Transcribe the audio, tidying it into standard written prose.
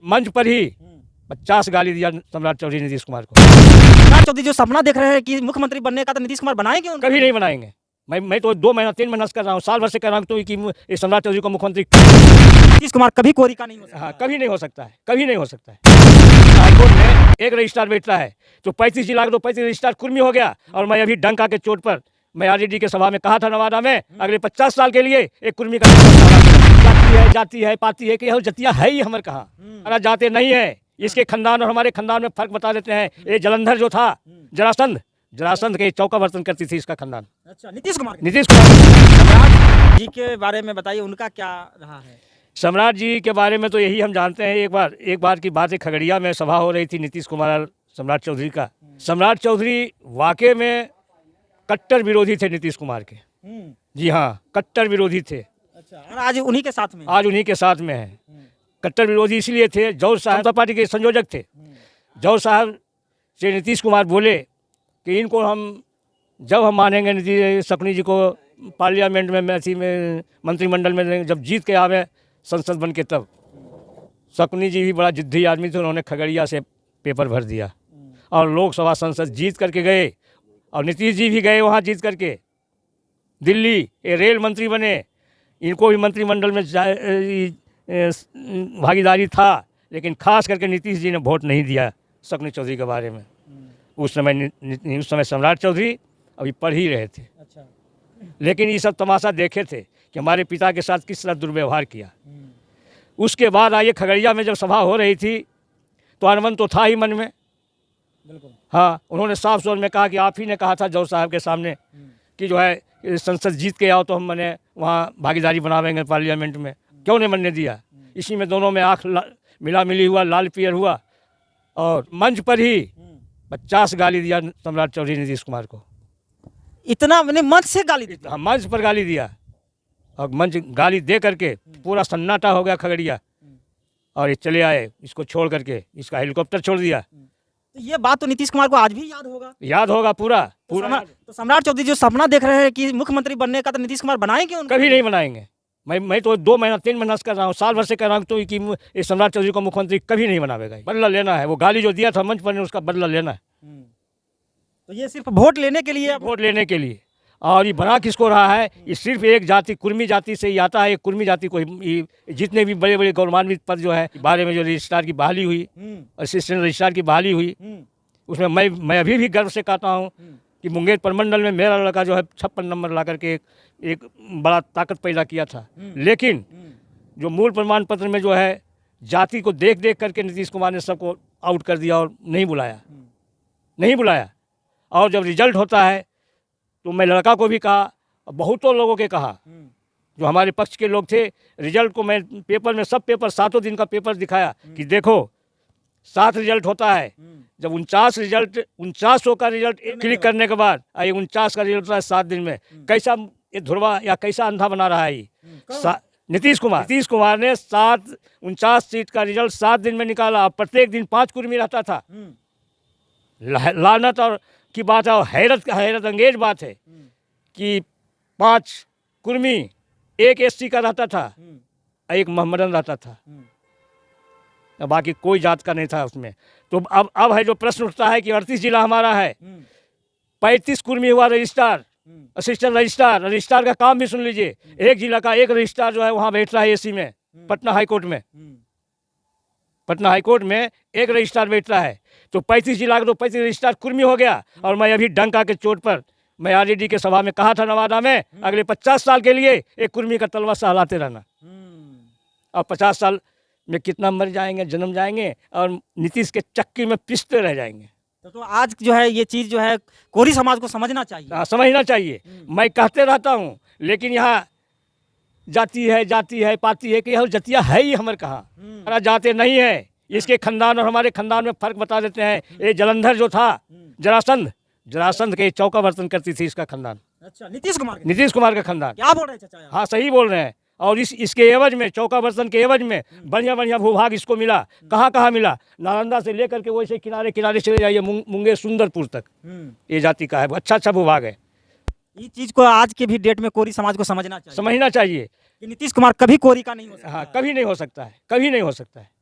मंच पर ही 50 गाली दिया सम्राट चौधरी नीतीश कुमार को। सम्राट चौधरी जो सपना देख रहे हैं कि मुख्यमंत्री बनने का, तो नीतीश कुमार बनाएंगे उनको? कभी नहीं बनाएंगे। मैं तो 2 महीना 3 महीना से कर रहा हूँ, साल भर से कर रहा हूँ, तो कि ये सम्राट चौधरी को मुख्यमंत्री। नीतीश कुमार कभी कोरी का नहीं हो सकता। हाँ, कभी नहीं हो सकता है, कभी नहीं हो सकता है। हाईकोर्ट में एक रजिस्ट्रार बैठता है तो 35 जिला का तो 35 रजिस्ट्रार कुर्मी हो गया। और मैं अभी डंका के चोट पर मैं आरजेडी के सभा में कहा था नवादा में, अगले 50 साल के लिए एक कुर्मी का जाती है पाती है कि यह जतिया है ही हमारे कहाँ, अरे जाते नहीं है। इसके खानदान और हमारे खानदान में फर्क बता देते हैं। ये जलंधर जो था जरासंध के चौका बर्तन करती थी इसका खानदान। अच्छा, नीतीश कुमार सम्राट जी के बारे में बताइए, उनका क्या रहा है? सम्राट जी के बारे में तो यही हम जानते हैं। एक बार की बात है, खगड़िया में सभा हो रही थी नीतीश कुमार और सम्राट चौधरी का। सम्राट चौधरी वाकई में कट्टर विरोधी थे नीतीश कुमार के। जी हाँ, कट्टर विरोधी थे। अच्छा, और आज उन्हीं के साथ में? आज उन्हीं के साथ में है। कट्टर विरोधी इसलिए थे, जौहर साहब पार्टी के संयोजक थे। जौहर साहब से नीतीश कुमार बोले कि इनको जब हम मानेंगे नीतीश शकुनी जी को पार्लियामेंट में मंत्रिमंडल में जब जीत के आवे संसद बन के, तब शकुनी जी भी बड़ा जिद्दी आदमी थे, उन्होंने खगड़िया से पेपर भर दिया और लोकसभा संसद जीत करके गए। और नीतीश जी भी गए वहाँ जीत करके दिल्ली, ये रेल मंत्री बने। इनको भी मंत्रिमंडल में भागीदारी था, लेकिन खास करके नीतीश जी ने वोट नहीं दिया शकुनी चौधरी के बारे में। उस समय सम्राट चौधरी अभी पढ़ ही रहे थे। अच्छा, लेकिन ये सब तमाशा देखे थे कि हमारे पिता के साथ किस तरह दुर्व्यवहार किया। उसके बाद आइए, खगड़िया में जब सभा हो रही थी तो अनबन तो था ही मन में। बिल्कुल। हाँ, उन्होंने साफ स्वर में कहा कि आप ही ने कहा था जौहर साहब के सामने कि जो है संसद जीत के आओ तो हम वहाँ भागीदारी बनावेंगे पार्लियामेंट में, क्यों नहीं बनने दिया। इसी में दोनों में आँख मिली हुआ, लाल पियर हुआ और मंच पर ही 50 गाली दिया सम्राट चौधरी नीतीश कुमार को। इतना मैंने मंच से गाली दी? हाँ, मंच पर गाली दिया और मंच गाली दे करके पूरा सन्नाटा हो गया खगड़िया। और ये चले आए, इसको छोड़ करके इसका हेलीकॉप्टर छोड़ दिया। तो ये बात तो नीतीश कुमार को आज भी याद होगा? याद होगा पूरा। तो सम्राट चौधरी जो सपना देख रहे हैं कि मुख्यमंत्री बनने का, तो नीतीश कुमार बनाएंगे उनको? कभी नहीं बनाएंगे। मैं तो 2 महीना 3 महीना से कर रहा हूँ, साल भर से कर रहा हूँ, तो कि ये सम्राट चौधरी को मुख्यमंत्री कभी नहीं बनावेगा। बदला लेना है, वो गाली जो दिया था मंच पर उसका बदला लेना है। तो ये सिर्फ वोट लेने के लिए? वोट लेने के लिए। और ये बना किसको रहा है? ये सिर्फ एक जाति, कुर्मी जाति से ही आता है। एक कुर्मी जाति को जितने भी बड़े बड़े गौरवान्वित पद जो है बारे में, जो रजिस्ट्रार की बहाली हुई, असिस्टेंट रजिस्ट्रार की बहाली हुई, उसमें मैं अभी भी गर्व से कहता हूँ कि मुंगेर प्रमंडल में मेरा लड़का जो है 56 नंबर ला करके एक बड़ा ताकत पैदा किया था। लेकिन जो मूल प्रमाण पत्र में जो है जाति को देख करके नीतीश कुमार ने सबको आउट कर दिया और नहीं बुलाया। और जब रिजल्ट होता है तो मैं लड़का को भी कहा, बहुतों लोगों के कहा, जो हमारे पक्ष के लोग थे। रिजल्ट को मैं पेपर में, सब पेपर 7 दिन का पेपर दिखाया कि देखो 7 रिजल्ट होता है। जब 49 का रिजल्ट क्लिक करने के बाद 49 का रिजल्ट होता है 7 दिन में, कैसा ये धुरवा या कैसा अंधा बना रहा है ये नीतीश कुमार ने 49 सीट का रिजल्ट 7 दिन में निकाला। प्रत्येक दिन 5 कुर्मी रहता था। लानत और की बात है और हैरत अंगेज बात है कि 5 कुर्मी, 1 एससी का रहता था, 1 मोहम्मदन रहता था, बाकी कोई जात का नहीं था उसमें। तो अब है जो प्रश्न उठता है कि 38 जिला हमारा है, 35 कुर्मी हुआ रजिस्ट्रार, असिस्टेंट रजिस्ट्रार का काम भी सुन लीजिए। एक जिला का एक रजिस्ट्रार जो है वहाँ बैठ रहा है एसी में, पटना हाईकोर्ट में एक रजिस्ट्रार बैठ रहा है। तो 35 जिला का तो 35 रजिस्ट्रार कुर्मी हो गया। और मैं अभी डंका के चोट पर मैं आरजेडी के सभा में कहा था नवादा में, अगले 50 साल के लिए एक कुर्मी का तलवा सहलाते रहना। और 50 साल में कितना मर जाएंगे, जन्म जाएंगे और नीतीश के चक्की में पिसते रह जाएंगे। तो आज जो है ये चीज़ जो है कोरी समाज को समझना चाहिए। समझना चाहिए। मैं कहते रहता हूँ, लेकिन यहाँ जाती है पाती है कि यह जतिया है ही हमारे कहाँ, अरे जाते नहीं है। इसके खानदान और हमारे खानदान में फर्क बता देते हैं। ये जलंधर जो था जरासंध के चौका बर्तन करती थी इसका खानदान। अच्छा, नीतीश कुमार का खानदान। क्या बोल रहे हैं चाचा? हाँ, सही बोल रहे हैं। और इसके एवज में, चौका बर्तन के एवज में बढ़िया भूभाग इसको मिला। कहाँ मिला? नालंदा से लेकर के वैसे किनारे चले जाइए मुंगेर सुंदरपुर तक ये जाति का है। अच्छा भूभाग है। ये चीज़ को आज के भी डेट में कोरी समाज को समझना चाहिए कि नीतीश कुमार कभी कोरी का नहीं हो सकता। हाँ, कभी नहीं हो सकता है।